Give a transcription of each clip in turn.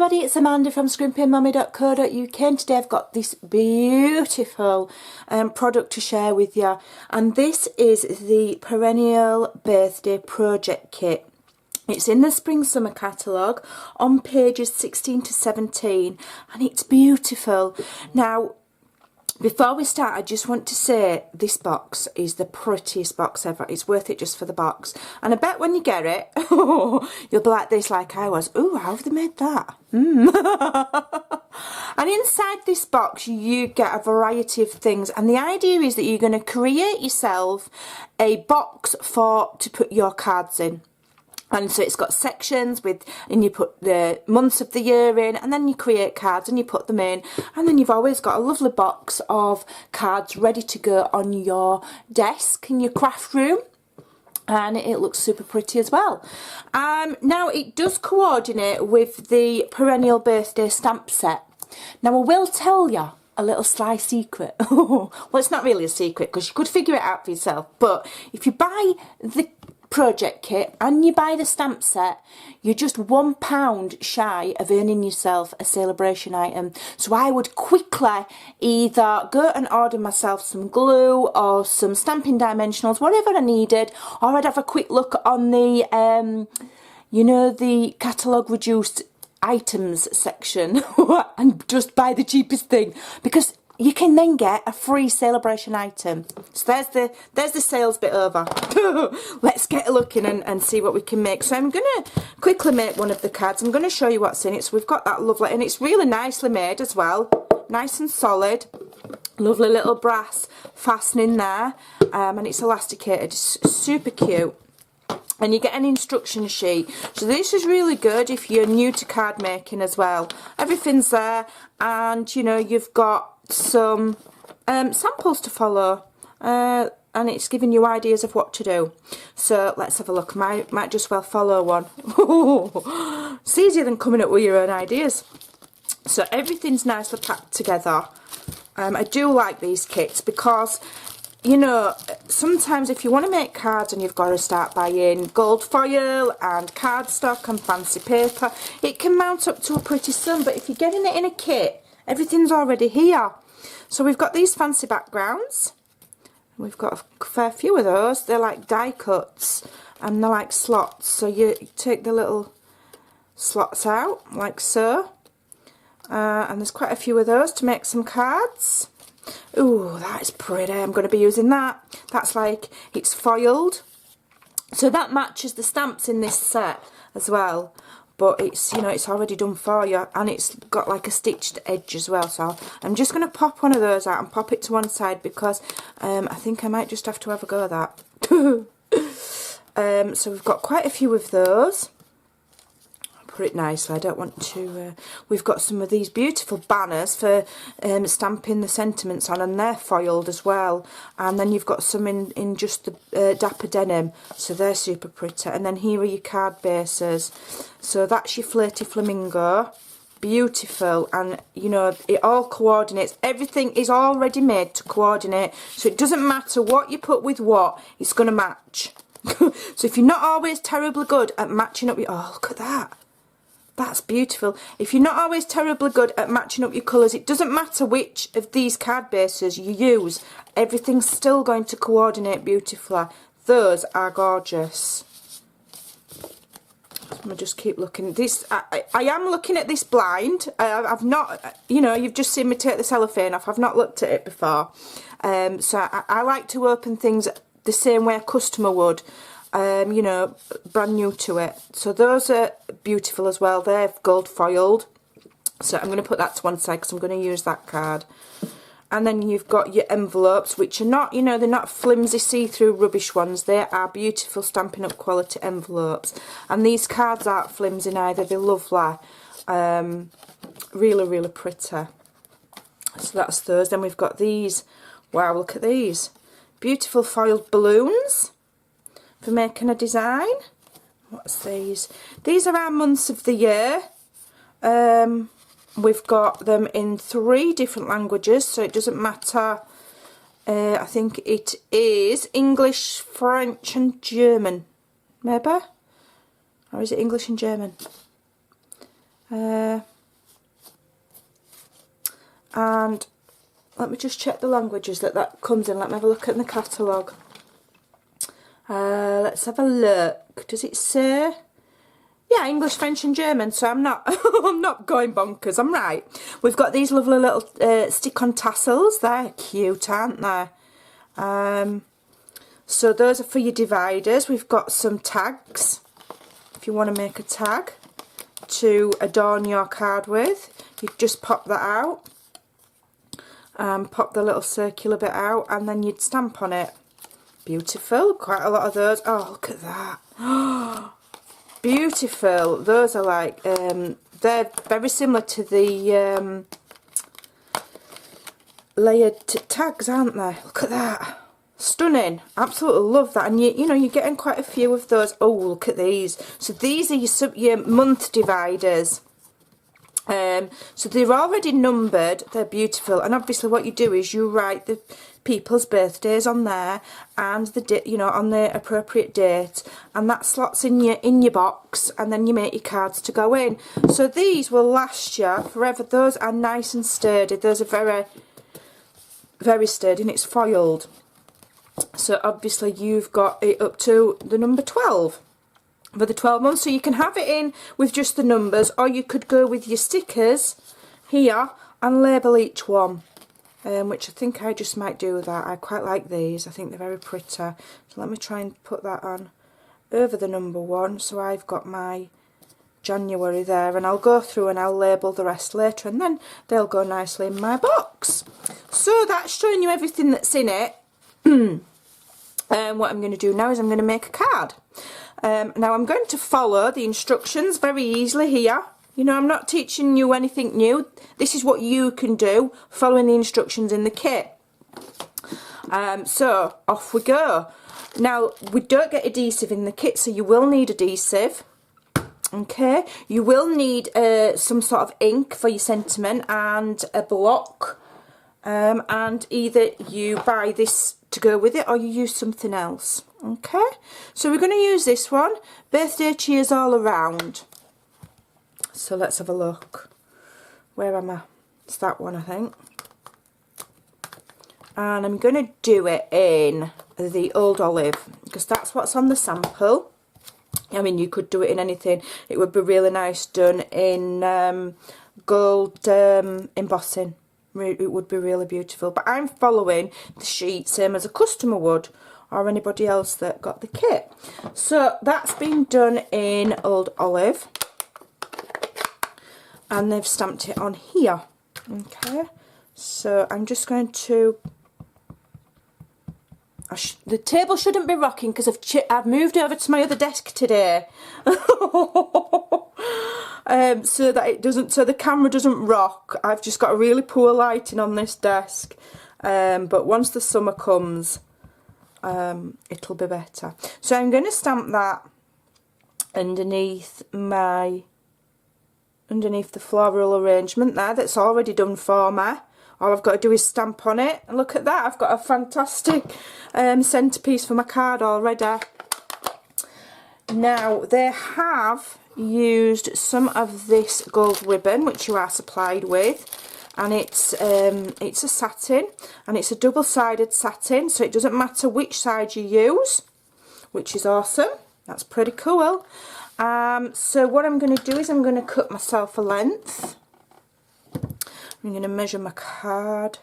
everybody, it's Amanda from Scrimpingmommy.co.uk, and today I've got this beautiful product to share with you, and this is the Perennial Birthday Project Kit. It's in the Spring Summer catalogue on pages 16 to 17, and it's beautiful. Now, before we start, I just want to say this box is the prettiest box ever. It's worth it just for the box. And I bet when you get it, you'll be like this, like I was. Ooh, how have they made that? And inside this box, you get a variety of things. And the idea is that you're going to create yourself a box to put your cards in. And so it's got sections and you put the months of the year in, and then you create cards and you put them in, and then you've always got a lovely box of cards ready to go on your desk in your craft room, and it looks super pretty as well. Now it does coordinate with the Perennial Birthday stamp set. Now I will tell you a little sly secret. Well, it's not really a secret because you could figure it out for yourself, but if you buy the project kit and you buy the stamp set, you're just £1 shy of earning yourself a celebration item. So I would quickly either go and order myself some glue or some stamping dimensionals, whatever I needed, or I'd have a quick look on the you know, the catalogue reduced items section and just buy the cheapest thing, because you can then get a free celebration item. So there's the sales bit over. Let's get looking and see what we can make. So I'm going to quickly make one of the cards. I'm going to show you what's in it. So we've got that lovely, and it's really nicely made as well. Nice and solid. Lovely little brass fastening there. And it's elasticated. It's super cute. And you get an instruction sheet. So this is really good if you're new to card making as well. Everything's there, and you know, you've got some samples to follow, and it's giving you ideas of what to do. So let's have a look. Might just well follow one. It's easier than coming up with your own ideas. So everything's nicely packed together. I do like these kits because, you know, sometimes if you want to make cards and you've got to start buying gold foil and cardstock and fancy paper, it can mount up to a pretty sum. But if you're getting it in a kit, everything's already here. So we've got these fancy backgrounds. We've got a fair few of those. They're like die cuts and they're like slots. So you take the little slots out like so. And there's quite a few of those to make some cards. Ooh, that is pretty. I'm going to be using that. That's like, it's foiled. So that matches the stamps in this set as well. But it's, you know, it's already done for you, and it's got like a stitched edge as well. So I'm just going to pop one of those out and pop it to one side, because I think I might just have to have a go at that. So we've got quite a few of those. Put it nicely. I don't want to. We've got some of these beautiful banners for stamping the sentiments on, and they're foiled as well. And then you've got some in just the dapper denim, so they're super pretty. And then here are your card bases. So that's your flirty flamingo, beautiful, and you know, it all coordinates. Everything is already made to coordinate, so it doesn't matter what you put with what, it's going to match. So if you're not always terribly good at matching up your, oh, look at that. That's beautiful. If you're not always terribly good at matching up your colours, it doesn't matter which of these card bases you use. Everything's still going to coordinate beautifully. Those are gorgeous. Let me just keep looking. This I am looking at this blind. I've not, you know, you've just seen me take the cellophane off. I've not looked at it before. So I like to open things the same way a customer would. You know, brand new to it. So those are beautiful as well. They're gold foiled. So I'm going to put that to one side because I'm going to use that card. And then you've got your envelopes, which are not, you know, they're not flimsy see-through rubbish ones. They are beautiful Stampin' Up quality envelopes. And these cards aren't flimsy neither. They're lovely. Really, really pretty. So that's those. Then we've got these. Wow, look at these. Beautiful foiled balloons for making a design. What's these? These are our months of the year. We've got them in 3 different languages, so it doesn't matter. I think it is English, French and German, maybe? Or is it English and German? And let me just check the languages that comes in. Let me have a look at the catalogue. Let's have a look. Does it say? Yeah, English, French and German, so I'm not I'm not going bonkers, I'm right. We've got these lovely little stick-on tassels. They're cute, aren't they? So those are for your dividers. We've got some tags, if you want to make a tag to adorn your card with. You just pop that out, pop the little circular bit out, and then you'd stamp on it. Beautiful, quite a lot of those. Oh, look at that. Beautiful. Those are like, they're very similar to the layered tags, aren't they? Look at that. Stunning. Absolutely love that. And you know, you're getting quite a few of those. Oh, look at these. So these are your month dividers. So they're already numbered. They're beautiful. And obviously what you do is you write the people's birthdays on there and the you know, on the appropriate date, and that slots in your box, and then you make your cards to go in. So these will last you forever. Those are nice and sturdy. Those are very, very sturdy, and it's foiled. So obviously you've got it up to the number 12 for the 12 months. So you can have it in with just the numbers, or you could go with your stickers here and label each one. Which I think I just might do that. I quite like these. I think they're very pretty. So let me try and put that on over the number 1. So I've got my January there, and I'll go through and I'll label the rest later, and then they'll go nicely in my box. So that's showing you everything that's in it. What I'm going to do now is I'm going to make a card. Now I'm going to follow the instructions very easily here. You know, I'm not teaching you anything new. This is what you can do following the instructions in the kit. So off we go. Now we don't get adhesive in the kit, so you will need adhesive. Okay, you will need some sort of ink for your sentiment and a block. And either you buy this to go with it, or you use something else. Okay, so we're going to use this one, Birthday Cheers All Around. So let's have a look. Where am I? It's that one, I think. And I'm going to do it in the Old Olive, because that's what's on the sample. I mean, you could do it in anything. It would be really nice done in gold embossing. It would be really beautiful. But I'm following the sheet same as a customer would, or anybody else that got the kit. So that's been done in Old Olive, and they've stamped it on here. Okay, so I'm just going to, the table shouldn't be rocking because I've moved over to my other desk today. So that it doesn't, so the camera doesn't rock. I've just got a really poor lighting on this desk, but once the summer comes, it'll be better. So I'm going to stamp that underneath the floral arrangement there that's already done for me. All I've got to do is stamp on it, and look at that, I've got a fantastic centrepiece for my card already. Now they have used some of this gold ribbon, which you are supplied with, and it's a satin, and it's a double-sided satin, so it doesn't matter which side you use, which is awesome. That's pretty cool. So what I'm going to do is I'm going to cut myself a length. I'm going to measure my card.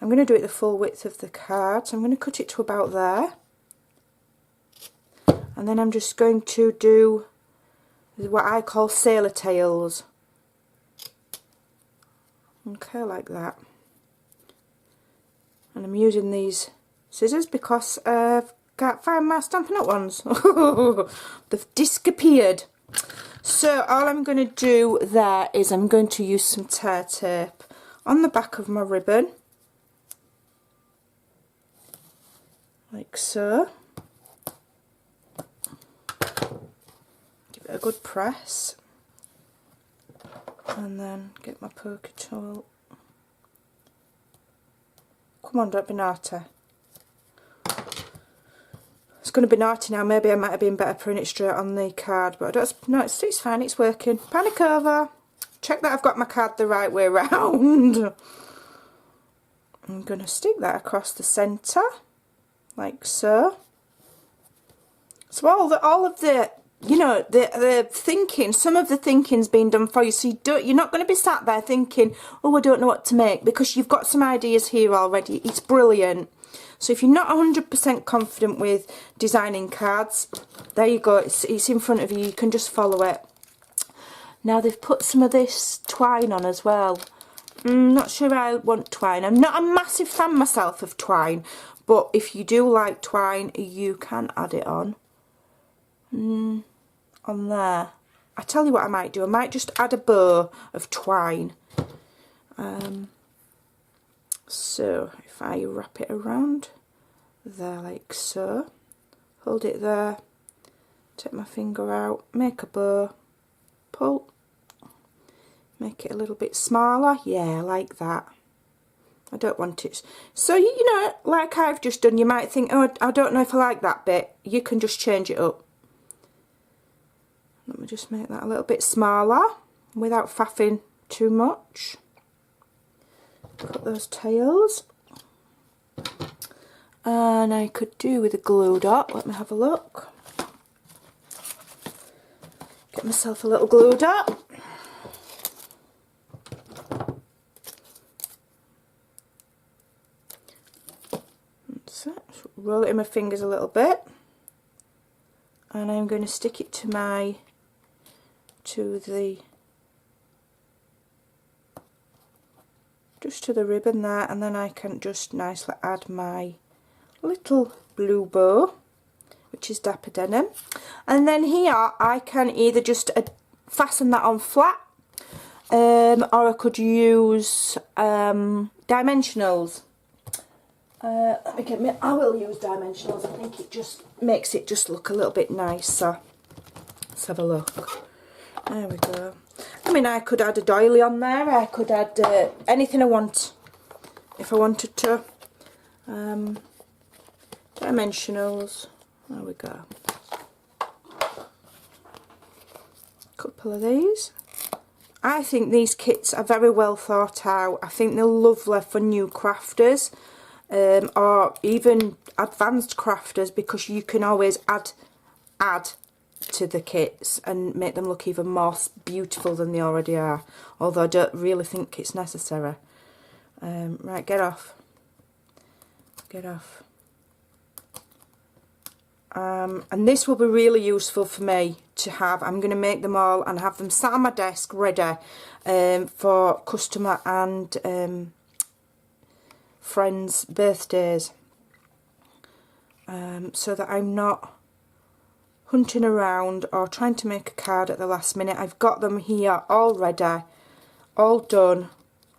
I'm going to do it the full width of the card, so I'm going to cut it to about there. And then I'm just going to do what I call sailor tails. Okay, like that. And I'm using these scissors because I've can't find my Stampin' Up ones. They've disappeared. So all I'm going to do there is I'm going to use some tear tape on the back of my ribbon, like so. Give it a good press, and then get my poker tool. Come on, don't be naughty. It's going to be naughty now. Maybe I might have been better putting it straight on the card, but I don't, no, it's fine, it's working. Panic over. Check that I've got my card the right way round. I'm going to stick that across the centre, like so. So all of the, you know, the thinking, some of the thinking's been done for you, so you're not going to be sat there thinking, oh, I don't know what to make, because you've got some ideas here already. It's brilliant. So if you're not 100% confident with designing cards, there you go, it's in front of you, you can just follow it. Now they've put some of this twine on as well. Not sure I want twine. I'm not a massive fan myself of twine, but if you do like twine, you can add it on. On there. I tell you what I might do. I might just add a bow of twine. So if I wrap it around there like so, hold it there, take my finger out, make a bow, pull, make it a little bit smaller, yeah, like that. I don't want it, so you know, like I've just done, you might think, oh, I don't know if I like that bit. You can just change it up. Let me just make that a little bit smaller without faffing too much. Cut those tails. And I could do with a glue dot. Let me have a look. Get myself a little glue dot. That's it. Just roll it in my fingers a little bit. And I'm going to stick it to the just to the ribbon there, and then I can just nicely add my little blue bow, which is Dapper Denim, and then here I can either just fasten that on flat, or I could use dimensionals. Let me get me. I will use dimensionals. I think it just makes it just look a little bit nicer. Let's have a look. There we go. I mean, I could add a doily on there. I could add anything I want if I wanted to. Dimensionals. There we go. Couple of these. I think these kits are very well thought out. I think they're lovely for new crafters, or even advanced crafters, because you can always add to the kits and make them look even more beautiful than they already are, although I don't really think it's necessary. Right, get off. And this will be really useful for me to have. I'm going to make them all and have them sat on my desk ready for customer and friends' birthdays, so that I'm not hunting around or trying to make a card at the last minute. I've got them here all ready, all done.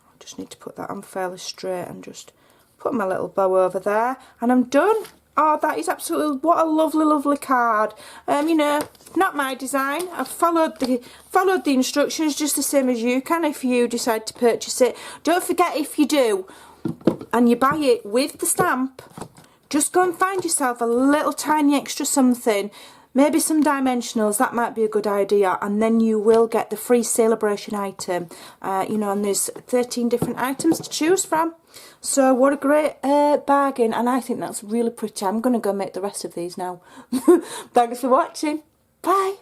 I just need to put that on fairly straight and just put my little bow over there, and I'm done. Oh, that is absolutely, what a lovely, lovely card. You know, not my design. I've followed the instructions just the same as you can if you decide to purchase it. Don't forget, if you do and you buy it with the stamp, just go and find yourself a little tiny extra something. Maybe some dimensionals, that might be a good idea, and then you will get the free celebration item. You know, and there's 13 different items to choose from. So what a great bargain, and I think that's really pretty. I'm going to go make the rest of these now. Thanks for watching. Bye.